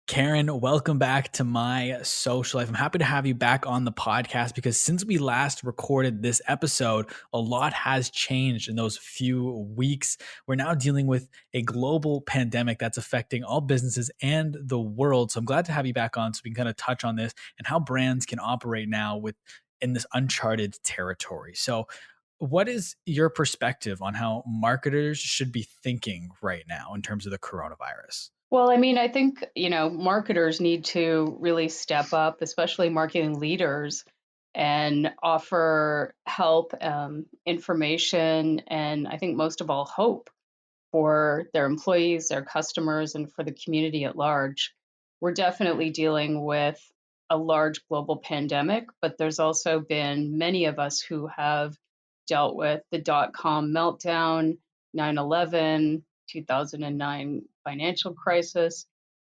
Karen, welcome back to my social life. I'm happy to have you back on the podcast because since we last recorded this episode, a lot has changed in those few weeks. We're now dealing with a global pandemic that's affecting all businesses and the world. So I'm glad to have you back on so we can kind of touch on this and how brands can operate now with in this uncharted territory. So what is your perspective on how marketers should be thinking right now in terms of the coronavirus? Well, I mean, I think, marketers need to really step up, especially marketing leaders, and offer help, information, and I think most of all, hope for their employees, their customers, and for the community at large. We're definitely dealing with a large global pandemic, but there's also been many of us who have dealt with the dot-com meltdown, 9/11, 2009 financial crisis.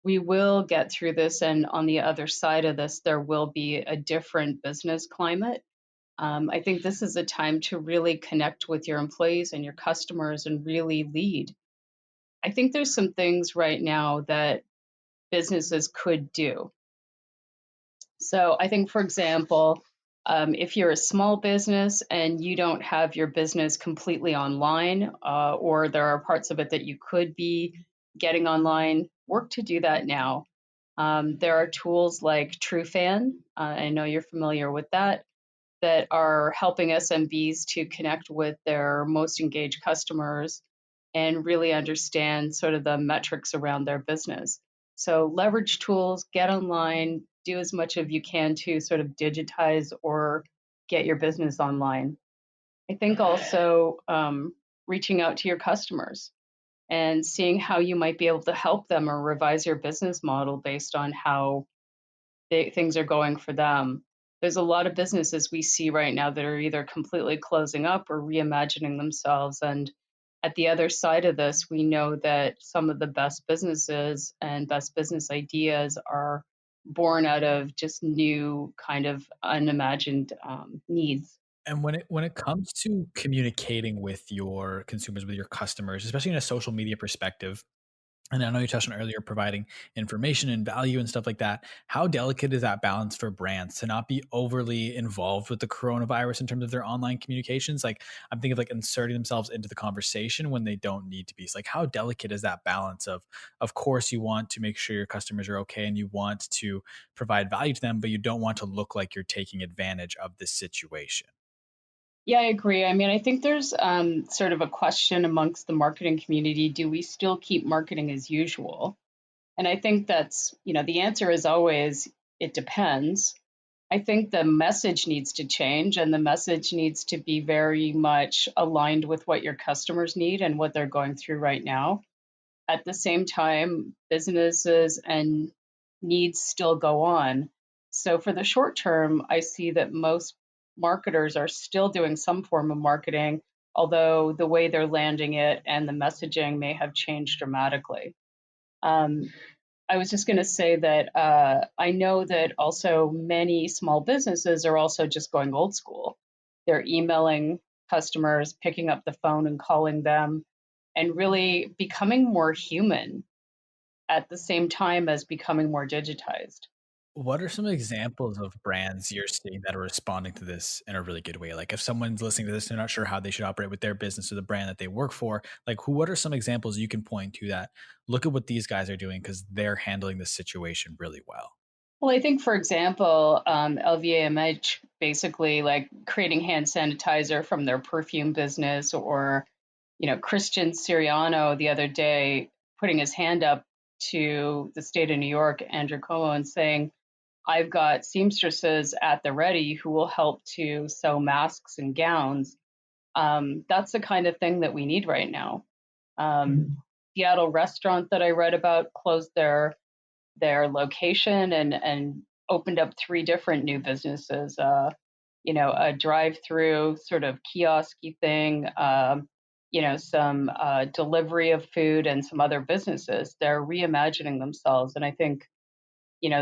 We will get through this, and on the other side of this, there will be a different business climate. I think this is a time to really connect with your employees and your customers and really lead. I think there's some things right now that businesses could do. So I think, for example, if you're a small business and you don't have your business completely online, or there are parts of it that you could be getting online, work to do that now. There are tools like TrueFan. I know you're familiar with that, that are helping SMBs to connect with their most engaged customers and really understand sort of the metrics around their business. So leverage tools, get online, do as much of you can to sort of digitize or get your business online. I think also reaching out to your customers and seeing how you might be able to help them or revise your business model based on how things are going for them. There's a lot of businesses we see right now that are either completely closing up or reimagining themselves. And at the other side of this, we know that some of the best businesses and best business ideas are born out of just new kind of unimagined needs. And when it comes to communicating with your consumers, with your customers, especially in a social media perspective, and I know you touched on earlier providing information and value and stuff like that. How delicate is that balance for brands to not be overly involved with the coronavirus in terms of their online communications? Like I'm thinking of like inserting themselves into the conversation when they don't need to be. So like how delicate is that balance of course you want to make sure your customers are okay and you want to provide value to them, but you don't want to look like you're taking advantage of this situation. Yeah, I agree. I mean, I think there's sort of a question amongst the marketing community. Do we still keep marketing as usual? And I think that's, the answer is always it depends. I think the message needs to change and the message needs to be very much aligned with what your customers need and what they're going through right now. At the same time, businesses and needs still go on. So for the short term, I see that most marketers are still doing some form of marketing, although the way they're landing it and the messaging may have changed dramatically. Um, I was just going to say that I know that also many small businesses are also just going old school. They're emailing customers, picking up the phone and calling them, and really becoming more human at the same time as becoming more digitized. What are some examples of brands you're seeing that are responding to this in a really good way? Like if someone's listening to this, they're not sure how they should operate with their business or the brand that they work for, like what are some examples you can point to that look at what these guys are doing because they're handling this situation really well? Well, I think, for example, LVMH basically like creating hand sanitizer from their perfume business, or Christian Siriano the other day putting his hand up to the state of New York, Andrew Cuomo, and saying, I've got seamstresses at the ready who will help to sew masks and gowns. That's the kind of thing that we need right now. Seattle restaurant that I read about closed their location and opened up three different new businesses. A drive-through sort of kiosky thing. Some delivery of food and some other businesses. They're reimagining themselves, and I think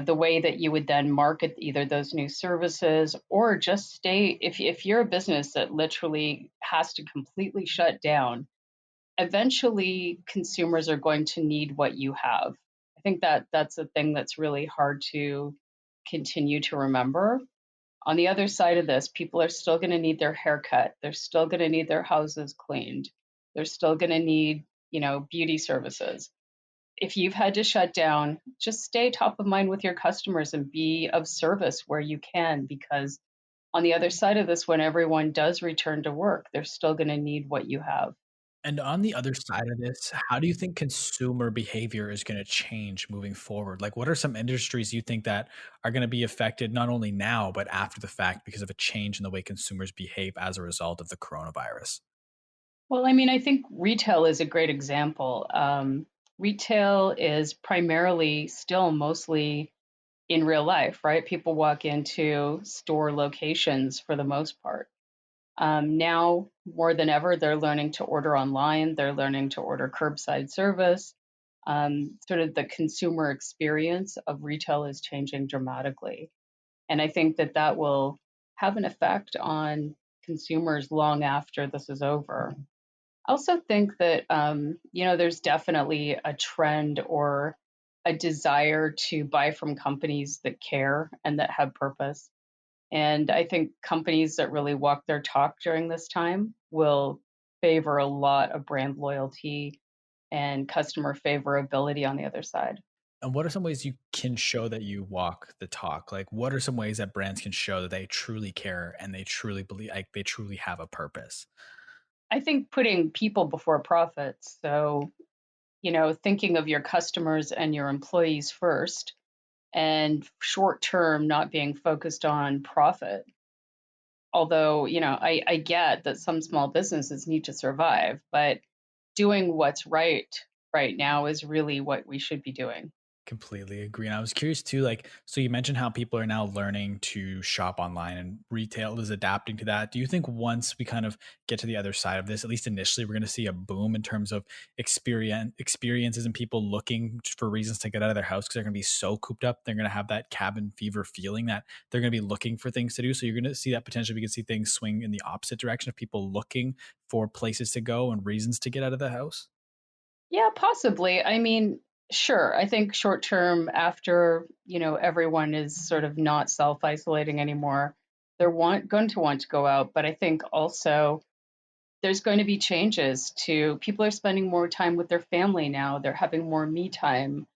the way that you would then market either those new services or just stay, if you're a business that literally has to completely shut down, eventually consumers are going to need what you have. I think that that's a thing that's really hard to continue to remember. On the other side of this, people are still going to need their hair cut. They're still going to need their houses cleaned. They're still going to need, beauty services. If you've had to shut down, just stay top of mind with your customers and be of service where you can, because on the other side of this, when everyone does return to work, they're still going to need what you have. And on the other side of this, how do you think consumer behavior is gonna change moving forward? Like, what are some industries you think that are gonna be affected not only now, but after the fact because of a change in the way consumers behave as a result of the coronavirus? Well, I mean, I think retail is a great example. Retail is primarily still mostly in real life, right? People walk into store locations for the most part. Now, more than ever, they're learning to order online, they're learning to order curbside service. Sort of the consumer experience of retail is changing dramatically. And I think that that will have an effect on consumers long after this is over. I also think that, there's definitely a trend or a desire to buy from companies that care and that have purpose. And I think companies that really walk their talk during this time will favor a lot of brand loyalty and customer favorability on the other side. And what are some ways you can show that you walk the talk? Like, what are some ways that brands can show that they truly care and they truly believe, like, they truly have a purpose? I think putting people before profits. So, thinking of your customers and your employees first, and short term not being focused on profit. Although, I get that some small businesses need to survive, but doing what's right now is really what we should be doing. Completely agree. And I was curious too, like, so you mentioned how people are now learning to shop online and retail is adapting to that. Do you think once we kind of get to the other side of this, at least initially, we're going to see a boom in terms of experiences and people looking for reasons to get out of their house because they're going to be so cooped up. They're going to have that cabin fever feeling that they're going to be looking for things to do. So you're going to see that potentially we can see things swing in the opposite direction of people looking for places to go and reasons to get out of the house. Yeah, possibly. I mean, sure. I think short term, after, everyone is sort of not self isolating anymore, going to want to go out. But I think also there's going to be changes to people are spending more time with their family now. They're having more me time.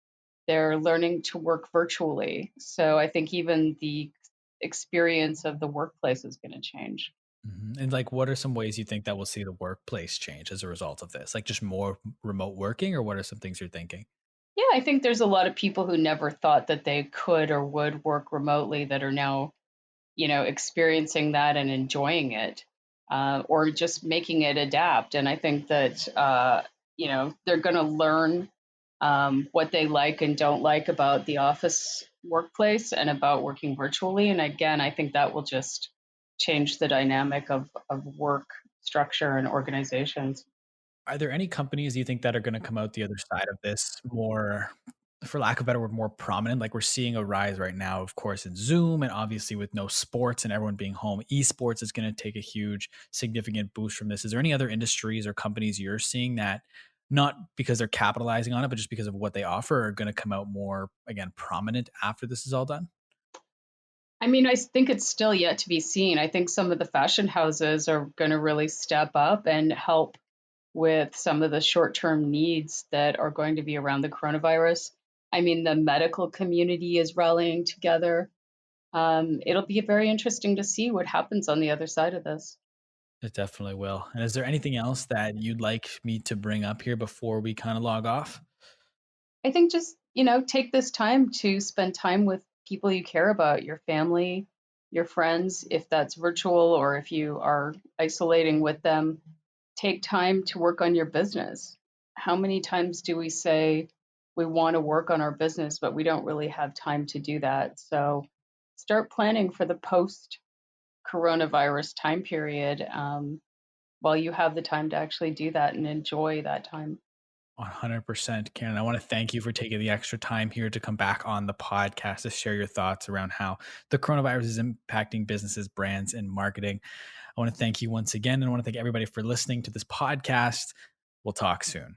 They're learning to work virtually. So I think even the experience of the workplace is going to change. And like, what are some ways you think that we'll see the workplace change as a result of this? Like, just more remote working, or what are some things you're thinking? Yeah, I think there's a lot of people who never thought that they could or would work remotely that are now, experiencing that and enjoying it, or just making it adapt. And I think that, they're going to learn what they like and don't like about the office workplace and about working virtually. And again, I think that will just change the dynamic of work structure and organizations. Are there any companies you think that are going to come out the other side of this more, for lack of a better word, more prominent? Like we're seeing a rise right now, of course, in Zoom, and obviously with no sports and everyone being home, esports is going to take a huge, significant boost from this. Is there any other industries or companies you're seeing that, not because they're capitalizing on it, but just because of what they offer, are going to come out more, again, prominent after this is all done? I mean, think it's still yet to be seen. I think some of the fashion houses are going to really step up and help with some of the short term needs that are going to be around the coronavirus. I mean, the medical community is rallying together. It'll be very interesting to see what happens on the other side of this. It definitely will. And is there anything else that you'd like me to bring up here before we kind of log off? I think just, take this time to spend time with people you care about, your family, your friends, if that's virtual or if you are isolating with them. Take time to work on your business. How many times do we say we want to work on our business, but we don't really have time to do that? So start planning for the post coronavirus time period, while you have the time to actually do that and enjoy that time. 100%, Karen. I want to thank you for taking the extra time here to come back on the podcast to share your thoughts around how the coronavirus is impacting businesses, brands, and marketing. I want to thank you once again, and I want to thank everybody for listening to this podcast. We'll talk soon.